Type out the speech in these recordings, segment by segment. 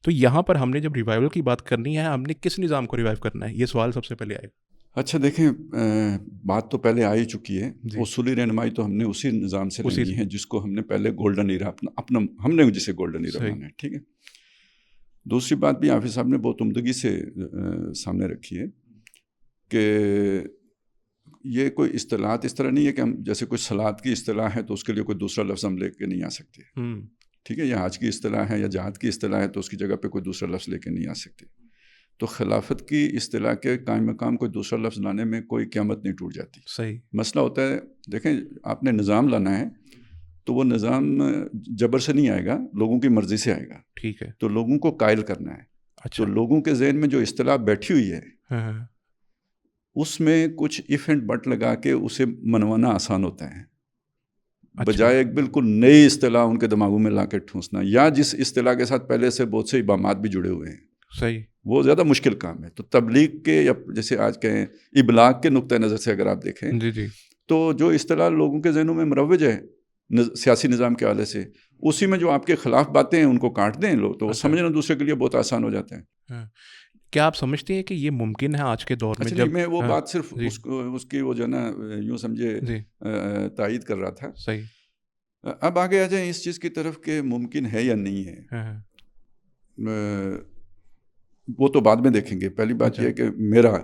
تو یہاں پر ہم نے جب ریوائول کی بات کرنی ہے، ہم نے کس نظام کو ریوائیو کرنا ہے، یہ سوال سب سے پہلے آئے گا۔ اچھا دیکھیں، بات تو پہلے آ ہی چکی ہے، جی، اصولی رہنمائی تو ہم نے اسی نظام سے اسی لینی ہے جس کو ہم نے پہلے گولڈن ایرا اپنا ہم نے جسے گولڈن ایرا صحیح، مانا ہے، ٹھیک ہے۔ دوسری بات بھی حافظ صاحب نے بہت عمدگی سے سامنے رکھی ہے کہ یہ کوئی اصطلاحات اس طرح نہیں ہے کہ ہم جیسے کوئی سلاد کی اصطلاح ہے تو اس کے لیے کوئی دوسرا لفظ ہم لے کے نہیں آ سکتے، ٹھیک ہے، یا حج کی اصطلاح ہے یا جہاد کی اصطلاح ہے تو اس کی جگہ پہ کوئی دوسرا لفظ لے کے نہیں آ سکتے۔ تو خلافت کی اصطلاح کے قائم مقام کوئی دوسرا لفظ لانے میں کوئی قیامت نہیں ٹوٹ جاتی۔ صحیح، مسئلہ ہوتا ہے، دیکھیں آپ نے نظام لانا ہے تو وہ نظام جبر سے نہیں آئے گا، لوگوں کی مرضی سے آئے گا، ٹھیک ہے، تو لوگوں کو قائل کرنا ہے۔ اچھا، تو لوگوں کے ذہن میں جو اصطلاح بیٹھی ہوئی ہے ہاں، اس میں کچھ ایف اینڈ بٹ لگا کے اسے منوانا آسان ہوتا ہے، اچھا، بجائے ایک بالکل نئی اصطلاح ان کے دماغوں میں لا کے ٹھونسنا، یا جس اصطلاح کے ساتھ پہلے سے بہت سے ابہامات بھی جڑے ہوئے ہیں، صحیح، وہ زیادہ مشکل کام ہے۔ تو تبلیغ کے یا جیسے آج کہیں ابلاغ کے نقطہ نظر سے اگر آپ دیکھیں جی جی، تو جو اصطلاح لوگوں کے ذہنوں میں مروج ہے سیاسی نظام کے حوالے سے، اسی میں جو آپ کے خلاف باتیں ہیں ان کو کاٹ دیں لوگ، تو اچھا، سمجھنا دوسرے کے لیے بہت آسان ہو جاتا ہے۔ ہاں، کیا آپ سمجھتے ہیں کہ یہ ممکن ہے آج کے دور میں اچھا جب نہیں، میں وہ ہاں، بات صرف جی اس کی وہ جو ہے نا یوں سمجھے جی، تائید کر رہا تھا۔ صحیح، اب آگے آ جائیں اس چیز کی طرف کہ ممکن ہے یا نہیں ہے، ہاں، وہ تو بعد میں دیکھیں گے۔ پہلی بات اچھا، یہ ہے کہ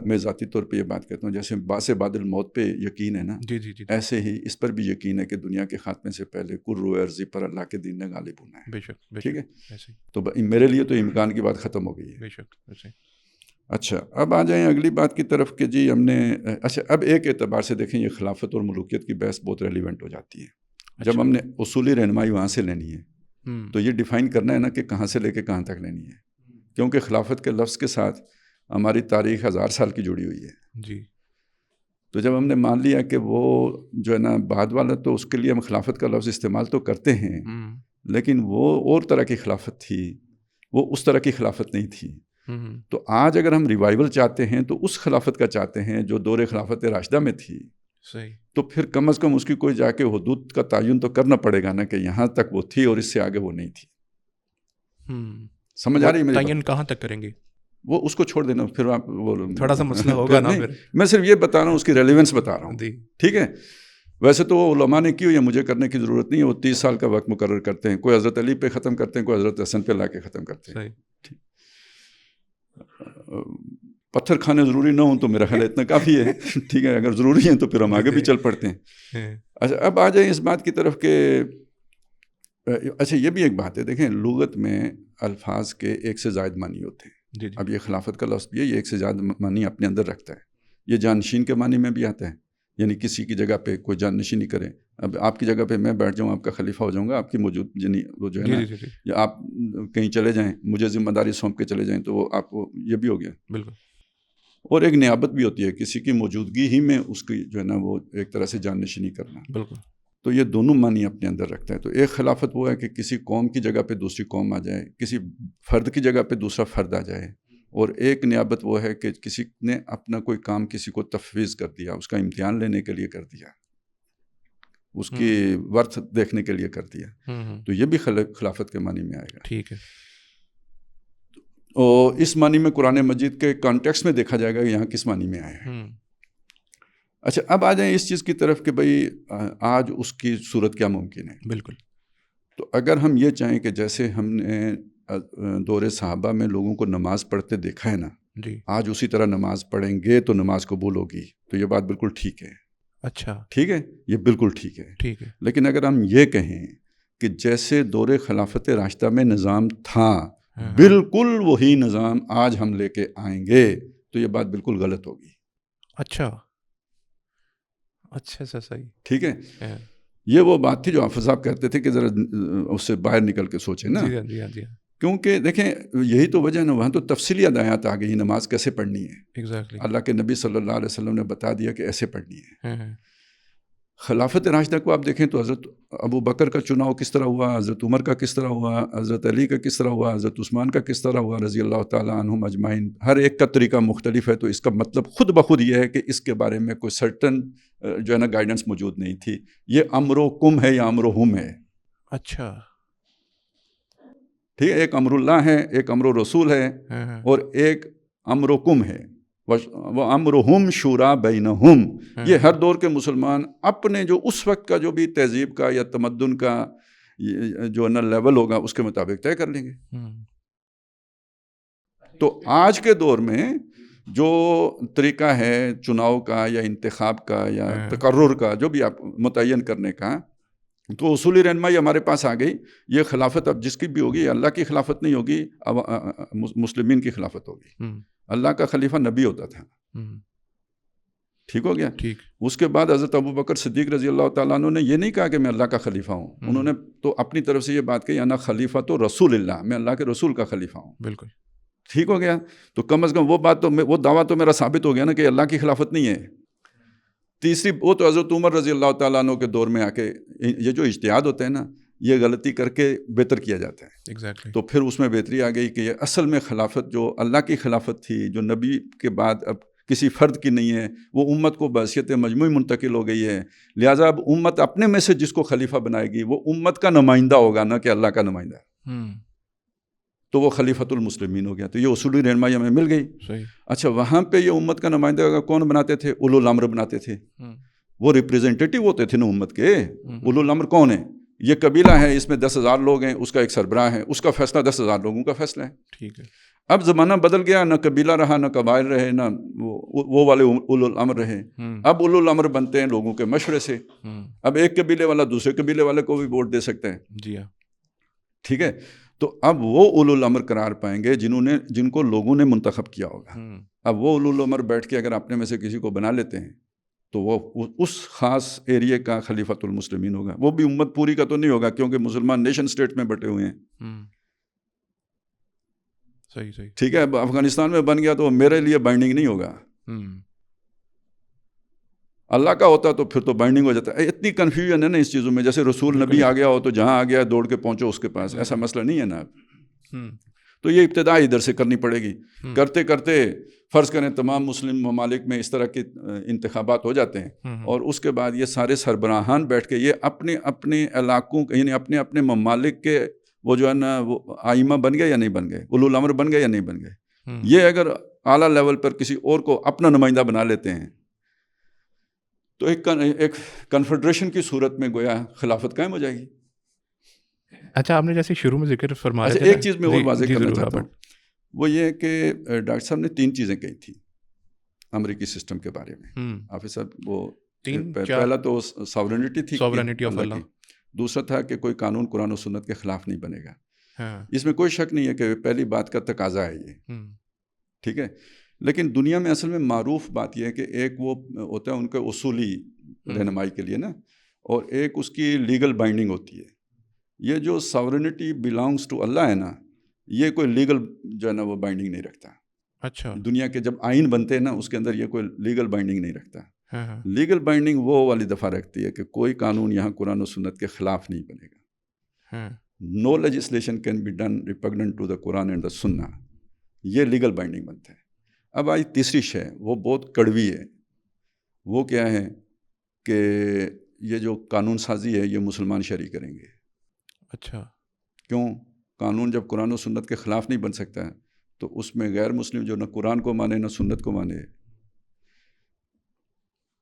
میں ذاتی طور پہ یہ بات کہتا ہوں، جیسے باس بعد الموت پہ یقین ہے نا، جی جی جی، ایسے ہی اس پر بھی یقین ہے کہ دنیا کے خاتمے سے پہلے کرو ارضی پر اللہ کے دین نے غالب ہونا ہے، بے شک، بے ٹھیک شک، ہے۔ ایسے ہی، تو میرے لیے تو امکان کی بات ختم ہو گئی ہے۔ بے شک، ایسے ہی، اچھا اب آ جائیں اگلی بات کی طرف کہ جی ہم نے اچھا اب ایک اعتبار سے دیکھیں، یہ خلافت اور ملوکیت کی بحث بہت ریلیونٹ ہو جاتی ہے جب اچھا، ہم نے اصولی رہنمائی وہاں سے لینی ہے، ہوں، تو یہ ڈیفائن کرنا ہے نا کہ کہاں سے لے کے کہاں تک لینی ہے، کیونکہ خلافت کے لفظ کے ساتھ ہماری تاریخ 1000 سال کی جڑی ہوئی ہے۔ جی، تو جب ہم نے مان لیا کہ وہ جو ہے نا بعد والا، تو اس کے لیے ہم خلافت کا لفظ استعمال تو کرتے ہیں، ہوں، لیکن وہ اور طرح کی خلافت تھی، وہ اس طرح کی خلافت نہیں تھی۔ ہوں، تو آج اگر ہم ریوائیول چاہتے ہیں تو اس خلافت کا چاہتے ہیں جو دور خلافت راشدہ میں تھی، صحیح، تو پھر کم از کم اس کی کوئی جا کے حدود کا تعین تو کرنا پڑے گا نا کہ یہاں تک وہ تھی اور اس سے آگے وہ نہیں تھی۔ سمجھ وہ آ رہی ہے میری تعین بات؟ کہاں تک کریں گے؟ وہ اس کو چھوڑ دینا، پھر آپ وہ تھوڑا سا مسئلہ تو ہوگا نا نہیں، پھر، میں صرف یہ بتا رہا ہوں، اس کی ریلیونس بتا رہا ہوں، جی، ٹھیک ہے۔ ویسے تو وہ علماء نے کی ہوئی ہے، مجھے کرنے کی ضرورت نہیں ہے، وہ 30 سال کا وقت مقرر کرتے ہیں، کوئی حضرت علی پہ ختم کرتے ہیں، کوئی حضرت حسن پہ لا کے ختم کرتے ہیں۔ صحیح، پتھر کھانے ضروری نہ ہوں تو میرا خیال اتنا کافی ہے، ٹھیک ہے، اگر ضروری ہیں تو پھر ہم آگے بھی چل پڑتے ہیں۔ اچھا اب آ جائیں اس بات کی طرف کہ اچھا یہ بھی ایک بات ہے، دیکھیں لغت میں الفاظ کے ایک سے زائد معنی ہوتے ہیں۔ جی جی، اب یہ خلافت کا لفظ بھی ہے، یہ ایک سے زیادہ معنی اپنے اندر رکھتا ہے۔ یہ جانشین کے معنی میں بھی آتا ہے، یعنی کسی کی جگہ پہ کوئی جان نشینی کرے۔ اب آپ کی جگہ پہ میں بیٹھ جاؤں، آپ کا خلیفہ ہو جاؤں گا، آپ کی موجود یعنی وہ جو ہے جی نا، جی جی، یا آپ کہیں چلے جائیں، مجھے ذمہ داری سونپ کے چلے جائیں، تو وہ آپ کو یہ بھی ہو گیا۔ بالکل، اور ایک نیابت بھی ہوتی ہے، کسی کی موجودگی ہی میں اس کی جو ہے نا وہ ایک طرح سے جان نشینی کرنا۔ بالکل، تو یہ دونوں معنی اپنے اندر رکھتا ہے۔ تو ایک خلافت وہ ہے کہ کسی قوم کی جگہ پہ دوسری قوم آ جائے، کسی فرد کی جگہ پہ دوسرا فرد آ جائے، اور ایک نیابت وہ ہے کہ کسی نے اپنا کوئی کام کسی کو تفویض کر دیا، اس کا امتحان لینے کے لیے کر دیا، اس کی ورث دیکھنے کے لیے کر دیا، تو یہ بھی خلافت کے معنی میں آئے گا۔ ٹھیک ہے، اور اس معنی میں قرآن مجید کے کانٹیکس میں دیکھا جائے گا کہ یہاں کس معنی میں آیا ہے۔ اچھا اب آ جائیں اس چیز کی طرف کہ بھئی آج اس کی صورت کیا ممکن ہے۔ بالکل، تو اگر ہم یہ چاہیں کہ جیسے ہم نے دور صحابہ میں لوگوں کو نماز پڑھتے دیکھا ہے نا، جی، آج اسی طرح نماز پڑھیں گے تو نماز قبول ہوگی، تو یہ بات بالکل ٹھیک ہے، اچھا، ٹھیک ہے، یہ بالکل ٹھیک ہے۔ ٹھیک ہے، لیکن اگر ہم یہ کہیں کہ جیسے دور خلافت راشدہ میں نظام تھا بالکل وہی نظام آج ہم لے کے آئیں گے، تو یہ بات بالکل غلط ہوگی۔ اچھا، اچھا سا صحیح، ٹھیک ہے، یہ وہ بات تھی جو حافظ صاحب کہتے تھے کہ ذرا اس سے باہر نکل کے سوچیں نا، جی ہاں جی ہاں جی ہاں، کیونکہ دیکھیں یہی تو وجہ ہے نا، وہاں تو تفصیلی ہدایات آ گئی، نماز کیسے پڑھنی ہے، ایگزیکٹلی، اللہ کے نبی صلی اللہ علیہ وسلم نے بتا دیا کہ ایسے پڑھنی ہے۔ خلافت راشدہ کو آپ دیکھیں تو حضرت ابو بکر کا چناؤ کس طرح ہوا، حضرت عمر کا کس طرح ہوا، حضرت علی کا کس طرح ہوا، حضرت عثمان کا کس طرح ہوا رضی اللہ تعالیٰ عنہم اجمعین، ہر ایک کا طریقہ مختلف ہے۔ تو اس کا مطلب خود بخود یہ ہے کہ اس کے بارے میں کوئی سرٹن جو ہے نا گائیڈنس موجود نہیں تھی، یہ امر و کم ہے یا امر و ہم ہے۔ اچھا، ٹھیک ہے، ایک امر اللہ ہے، ایک امر رسول ہے، اور ایک امرکم ہے، وہ امرہم شورا بینہم. یہ ہر دور کے مسلمان اپنے جو اس وقت کا جو بھی تہذیب کا یا تمدن کا جو نا لیول ہوگا اس کے مطابق طے کر لیں گے. تو آج کے دور میں جو طریقہ ہے چناؤ کا یا انتخاب کا یا تقرر کا، جو بھی آپ متعین کرنے کا، تو اصولی رہنمائی ہمارے پاس آ گئی. یہ خلافت اب جس کی بھی ہوگی، اللہ کی خلافت نہیں ہوگی، اب مسلمین کی خلافت ہوگی. اللہ کا خلیفہ نبی ہوتا تھا. ٹھیک ہو گیا. اس کے بعد حضرت ابوبکر صدیق رضی اللہ تعالیٰ عنہ نے یہ نہیں کہا کہ میں اللہ کا خلیفہ ہوں. انہوں نے تو اپنی طرف سے یہ بات کہی، انا خلیفہ تو رسول اللہ، میں اللہ کے رسول کا خلیفہ ہوں. بالکل ٹھیک ہو گیا. تو کم از کم وہ بات تو وہ دعویٰ تو میرا ثابت ہو گیا نا کہ اللہ کی خلافت نہیں ہے. تیسری، وہ تو حضرت عمر رضی اللہ تعالیٰ عنہ کے دور میں آ کے یہ جو اجتہاد ہوتا ہے نا، یہ غلطی کر کے بہتر کیا جاتا ہے. Exactly. تو پھر اس میں بہتری آ گئی کہ یہ اصل میں خلافت جو اللہ کی خلافت تھی، جو نبی کے بعد اب کسی فرد کی نہیں ہے، وہ امت کو بحیثیت مجموعی منتقل ہو گئی ہے. لہٰذا اب امت اپنے میں سے جس کو خلیفہ بنائے گی وہ امت کا نمائندہ ہوگا، نہ کہ اللہ کا نمائندہ. تو وہ خلیفۃ المسلمین ہو گیا. تو یہ اصولی رہنمائی ہمیں مل گئی. صحیح. اچھا، وہاں پہ یہ امت کا نمائندہ کون بناتے تھے؟ اولو الامر بناتے تھے. وہ ریپریزنٹیٹیو ہوتے تھے نا امت کے. اولو الامر کون ہے؟ یہ قبیلہ ہے، اس میں 10,000 لوگ ہیں، اس کا ایک سربراہ ہے، اس کا فیصلہ 10,000 لوگوں کا فیصلہ ہے. ٹھیک ہے. اب زمانہ بدل گیا، نہ قبیلہ رہا، نہ قبائل رہے، نہ وہ والے اولو الامر رہے. اب اولو الامر بنتے ہیں لوگوں کے مشورے سے. اب ایک قبیلے والا دوسرے قبیلے والے کو بھی ووٹ دے سکتا ہے. جی ہاں. ٹھیک ہے. تو اب وہ اولو الامر قرار پائیں گے جن کو لوگوں نے منتخب کیا ہوگا. اب وہ اولو الامر بیٹھ کے اگر اپنے میں سے کسی کو بنا لیتے ہیں تو وہ اس خاص ایریے کا خلیفۃ المسلمین ہوگا. وہ بھی امت پوری کا تو نہیں ہوگا، کیونکہ مسلمان نیشن اسٹیٹ میں بٹے ہوئے ہیں. صحیح. ٹھیک ہے. اب افغانستان میں بن گیا تو میرے لیے بائنڈنگ نہیں ہوگا. اللہ کا ہوتا تو پھر تو بائنڈنگ ہو جاتا ہے. اتنی کنفیوژن ہے نا اس چیزوں میں، جیسے رسول نبی آ گیا ہو تو جہاں آ گیا دوڑ کے پہنچو اس کے پاس. ایسا مسئلہ نہیں ہے نا. تو یہ ابتدا ادھر سے کرنی پڑے گی. کرتے کرتے فرض کریں تمام مسلم ممالک میں اس طرح کے انتخابات ہو جاتے ہیں، اور اس کے بعد یہ سارے سربراہان بیٹھ کے یہ اپنے اپنے علاقوں یعنی اپنے اپنے ممالک کے وہ جو ہے نا وہ آئمہ بن گئے یا نہیں بن گئے، اولو الامر بن گئے یا نہیں بن گئے. یہ اگر اعلیٰ لیول پر کسی اور کو اپنا نمائندہ بنا لیتے ہیں تو ایک کنفیڈریشن کی صورت میں گویا خلافت قائم ہو جائے گی. اچھا، آپ نے جیسے شروع میں ذکر فرمایا تھا، ایک چیز میں اور واضح کرنا چاہتا ہوں، وہ یہ کہ ڈاکٹر صاحب نے 3 چیزیں کہی تھیں امریکی سسٹم کے بارے میں. حافظ صاحب، وہ پہلا تو ساورنٹی تھی، ساورنٹی آف اللہ. دوسرا تھا کہ کوئی قانون قرآن و سنت کے خلاف نہیں بنے گا. اس میں کوئی شک نہیں ہے کہ پہلی بات کا تقاضا ہے یہ. ٹھیک ہے. لیکن دنیا میں اصل میں معروف بات یہ ہے کہ ایک وہ ہوتا ہے ان کے اصولی رہنمائی کے لیے نا، اور ایک اس کی لیگل بائنڈنگ ہوتی ہے. یہ جو ساورنٹی بلانگس ٹو اللہ ہے نا، یہ کوئی لیگل جو ہے نا وہ بائنڈنگ نہیں رکھتا. اچھا. دنیا کے جب آئین بنتے ہیں نا اس کے اندر یہ کوئی لیگل بائنڈنگ نہیں رکھتا. لیگل بائنڈنگ وہ والی دفعہ رکھتی ہے کہ کوئی قانون یہاں قرآن و سنت کے خلاف نہیں بنے گا. No legislation can be done repugnant to the Quran and the Sunnah. یہ لیگل بائنڈنگ بنتا ہے. اب آئی تیسری شے، وہ بہت کڑوی ہے. وہ کیا ہے کہ یہ جو قانون سازی ہے یہ مسلمان شرعی کریں گے. اچھا. کیوں؟ قانون جب قرآن و سنت کے خلاف نہیں بن سکتا ہے تو اس میں غیر مسلم جو نہ قرآن کو مانے نہ سنت کو مانے،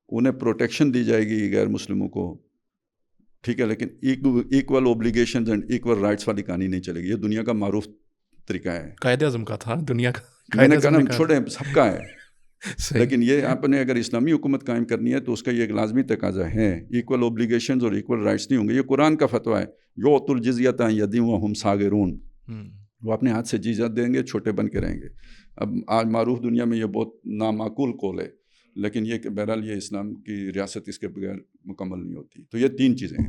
انہیں پروٹیکشن دی جائے گی غیر مسلموں کو. ٹھیک ہے. لیکن equal obligations and equal rights والی کہانی نہیں چلے گی. یہ دنیا کا معروف طریقہ ہے، قائد اعظم کا تھا دنیا کا. میں نے کہا نا چھوڑے سب کا ہے. لیکن یہ آپ نے اگر اسلامی حکومت قائم کرنی ہے تو اس کا یہ ایک لازمی تقاضا ہے، ایکول اوبلیگیشنز اور ایکول رائٹس نہیں ہوں گے. یہ قرآن کا فتویٰ ہے، یؤتوا الجزیۃ عن ید وہم صاغرون. وہ اپنے ہاتھ سے جزیہ دیں گے، چھوٹے بن کے رہیں گے. اب آج معروف دنیا میں یہ بہت نامعقول قول ہے، لیکن یہ کہ بہرحال یہ اسلام کی ریاست اس کے بغیر مکمل نہیں ہوتی. تو یہ 3 چیزیں ہیں.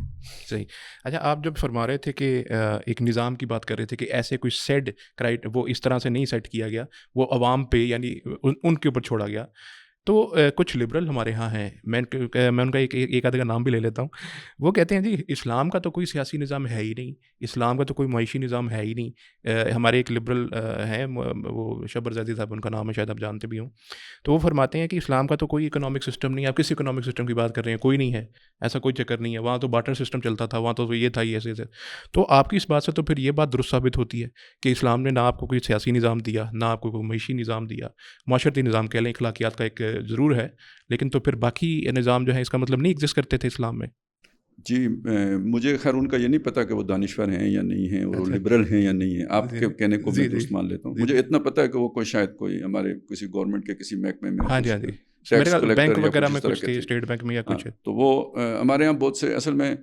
صحیح. اچھا، آپ جب فرما رہے تھے کہ ایک نظام کی بات کر رہے تھے کہ ایسے کوئی سیٹ وہ اس طرح سے نہیں سیٹ کیا گیا، وہ عوام پہ یعنی ان کے اوپر چھوڑا گیا. تو کچھ لبرل ہمارے ہاں ہیں، میں ان کا ایک آدھے کا نام بھی لے لیتا ہوں. وہ کہتے ہیں جی اسلام کا تو کوئی سیاسی نظام ہے ہی نہیں، اسلام کا تو کوئی معاشی نظام ہے ہی نہیں. ہمارے ایک لبرل ہیں، وہ شبر زیدی صاحب ان کا نام ہے، شاید آپ جانتے بھی ہوں. تو وہ فرماتے ہیں کہ اسلام کا تو کوئی اکنامک سسٹم نہیں ہے. آپ کس اکنامک سسٹم کی بات کر رہے ہیں؟ کوئی نہیں ہے، ایسا کوئی چکر نہیں ہے. وہاں تو بارٹر سسٹم چلتا تھا، وہاں تو یہ تھا، یہ ایسے. تو آپ کی اس بات سے تو پھر یہ بات درست ثابت ہوتی ہے کہ اسلام نے نہ آپ کو کوئی سیاسی نظام دیا، نہ آپ کو کوئی معاشی نظام دیا. معاشرتی نظام کہہ لیں، اخلاقیات کا ایک ضرور ہے، لیکن تو پھر باقی نظام جو ہے اس کا مطلب نہیں ایگزسٹ کرتے تھے اسلام میں. جی مجھے خیر ان کا یہ نہیں پتا کہ وہ دانشور ہیں یا نہیں ہیں، اور وہ لبرل ہیں یا نہیں ہیں. آپ کے کہنے کو میں درست مان لیتا ہوں. مجھے اتنا پتا ہے کہ وہ کوئی شاید کوئی ہمارے کسی گورنمنٹ کے کسی محکمے میں ہاں جی ہاں جی ٹیکس کلیکٹر بینک یا وغیرہ کچھ میں اس طرح کچھ کے تھے. اسٹیٹ بینک میں یا کچھ. تو وہ ہمارے یہاں بہت سے، اصل میں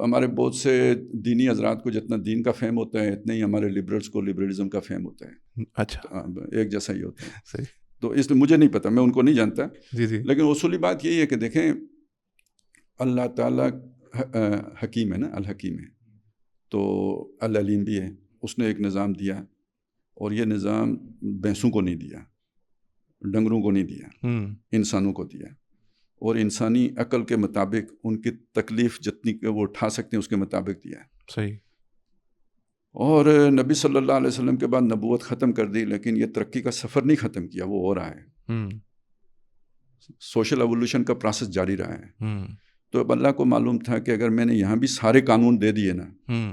ہمارے بہت سے دینی حضرات کو جتنا دین کا فہم ہوتا ہے اتنا ہی ہمارے لبرلس کو لبرلزم کا فہم ہوتا ہے. اچھا، ایک جیسا ہی ہوتا ہے. صحیح. تو اس لیے مجھے نہیں پتا، میں ان کو نہیں جانتا. جی جی. لیکن اصولی بات یہی ہے کہ دیکھیں اللہ تعالیٰ حکیم ہے نا، الحکیم ہے، تو العلیم بھی ہے. اس نے ایک نظام دیا، اور یہ نظام بھینسوں کو نہیں دیا، ڈنگروں کو نہیں دیا، انسانوں کو دیا. اور انسانی عقل کے مطابق ان کی تکلیف جتنی کہ وہ اٹھا سکتے ہیں اس کے مطابق دیا. صحیح. اور نبی صلی اللہ علیہ وسلم کے بعد نبوت ختم کر دی، لیکن یہ ترقی کا سفر نہیں ختم کیا، وہ ہو رہا ہے. سوشل ایوولوشن کا پروسیس جاری رہا ہے. تو اب اللہ کو معلوم تھا کہ اگر میں نے یہاں بھی سارے قانون دے دیے نا،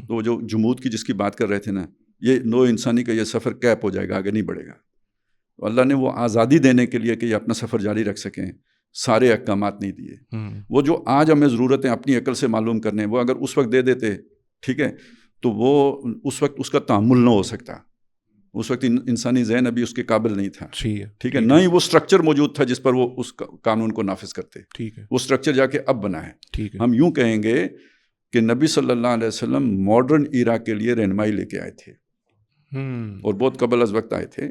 تو جو جمود کی جس کی بات کر رہے تھے نا، یہ نو انسانی کا یہ سفر کیپ ہو جائے گا، آگے نہیں بڑھے گا. تو اللہ نے وہ آزادی دینے کے لیے کہ یہ اپنا سفر جاری رکھ سکیں سارے احکامات نہیں دیے. وہ جو آج ہمیں ضرورت ہے اپنی عقل سے معلوم کرنے، وہ اگر اس وقت دے دیتے، ٹھیک ہے، تو وہ اس وقت اس کا تعامل نہ ہو سکتا. اس وقت انسانی ذہن ابھی اس کے قابل نہیں تھا. ٹھیک ہے، نہ ہی وہ اسٹرکچر موجود تھا جس پر وہ اس قانون کو نافذ کرتے. ٹھیک ہے، وہ اسٹرکچر جا کے اب بنا ہے. ٹھیک ہے. ہم یوں کہیں گے کہ نبی صلی اللہ علیہ وسلم ماڈرن ایرا کے لیے رہنمائی لے کے آئے تھے، اور بہت قبل از وقت آئے تھے.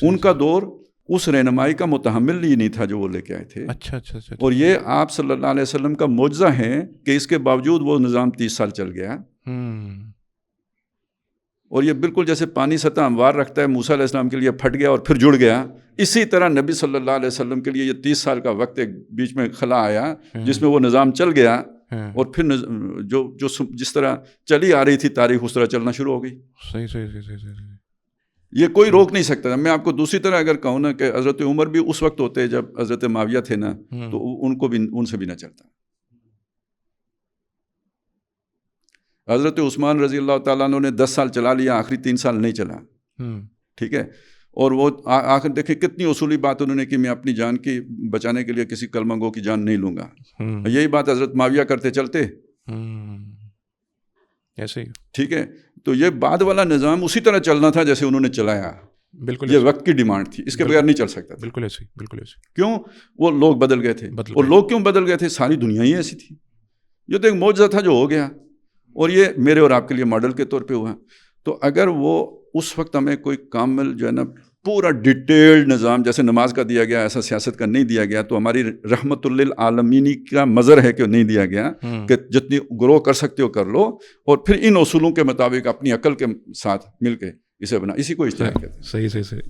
ان کا دور اس رہنمائی کا متحمل ہی نہیں تھا جو وہ لے کے آئے تھے. اچھا. اور یہ آپ صلی اللہ علیہ وسلم کا معجزہ ہے کہ اس کے باوجود وہ نظام 30 سال چل گیا. اور یہ بالکل جیسے پانی سطح ہموار رکھتا ہے، موسیٰ علیہ السلام کے لیے پھٹ گیا اور پھر جڑ گیا، اسی طرح نبی صلی اللہ علیہ وسلم کے لیے یہ 30 سال کا وقت ایک بیچ میں خلا آیا جس میں وہ نظام چل گیا، اور پھر جو جس طرح چلی آ رہی تھی تاریخ اس طرح چلنا شروع ہو گئی. صحیح. یہ کوئی روک نہیں سکتا. میں آپ کو دوسری طرح اگر کہوں نا کہ حضرت عمر بھی اس وقت ہوتے جب حضرت معاویہ تھے نا، تو ان سے بھی نہ چلتا. حضرت عثمان رضی اللہ تعالیٰ عنہ نے 10 سال چلا لیا، آخری 3 سال نہیں چلا. ٹھیک ہے. اور وہ آخر دیکھیں کتنی اصولی بات انہوں نے کہ میں اپنی جان کی بچانے کے لیے کسی کلمہ گو کی جان نہیں لوں گا. یہی بات حضرت معاویہ کرتے چلتے ایسے ہی. ٹھیک ہے. تو یہ بعد والا نظام اسی طرح چلنا تھا جیسے انہوں نے چلایا. بالکل یہ وقت کی ڈیمانڈ تھی، اس کے بغیر نہیں چل سکتا. بالکل ایسے. کیوں؟ وہ لوگ بدل گئے تھے. اور لوگ کیوں بدل گئے تھے؟ ساری دنیا ہی ایسی تھی. یہ تو ایک معجزہ تھا جو ہو گیا، اور یہ میرے اور آپ کے لیے ماڈل کے طور پہ ہوا. تو اگر وہ اس وقت ہمیں کوئی کامل جو ہے نا پورا ڈیٹیلڈ نظام جیسے نماز کا دیا گیا ایسا سیاست کا نہیں دیا گیا، تو ہماری رحمت للعالمین کا مظہر ہے کہ نہیں دیا گیا کہ جتنی گروہ کر سکتے ہو کر لو، اور پھر ان اصولوں کے مطابق اپنی عقل کے ساتھ مل کے اسے بنا. اسی کو اجتہاد کہتے ہیں. صحیح.